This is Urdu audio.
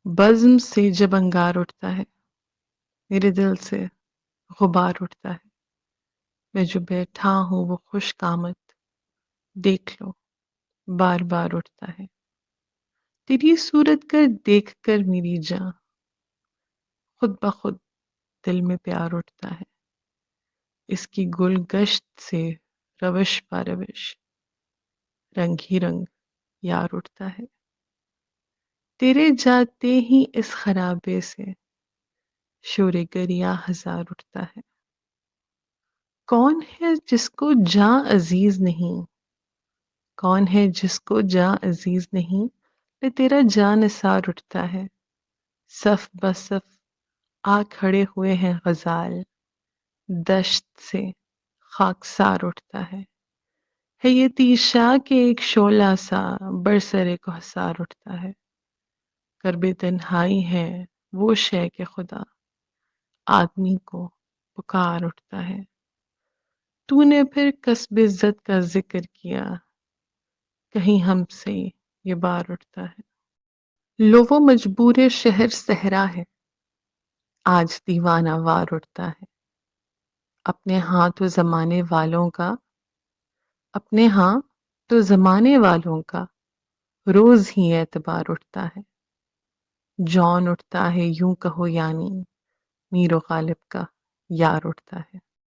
بزم سے جب انگار اٹھتا ہے، میرے دل سے غبار اٹھتا ہے۔ میں جو بیٹھا ہوں وہ خوش قامت، دیکھ لو بار بار اٹھتا ہے۔ تیری صورت کر دیکھ کر میری جاں، خود بخود دل میں پیار اٹھتا ہے۔ اس کی گل گشت سے روش پا روش، رنگ ہی رنگ یار اٹھتا ہے۔ تیرے جاتے ہی اس خرابے سے شور گریا ہزار اٹھتا ہے۔ کون ہے جس کو جاں عزیز نہیں، کون ہے جس کو جاں عزیز نہیں، لے تیرا جاں نثار اٹھتا ہے۔ صف بصف آ کھڑے ہوئے ہیں غزال، دشت سے خاکسار اٹھتا ہے یہ تیشا کے ایک شعلہ سا برسر کوہسار اٹھتا ہے۔ کرب تنہائی ہے وہ شے کہ خدا آدمی کو پکار اٹھتا ہے۔ تو نے پھر کسب عزت کا ذکر کیا، کہیں ہم سے یہ بار اٹھتا ہے۔ لو وہ مجبور شہر صحرا ہے، آج دیوانہ وار اٹھتا ہے۔ اپنے ہاں تو زمانے والوں کا، اپنے ہاں تو زمانے والوں کا روز ہی اعتبار اٹھتا ہے۔ جون اٹھتا ہے یوں کہو یعنی، میر و غالب کا یار اٹھتا ہے۔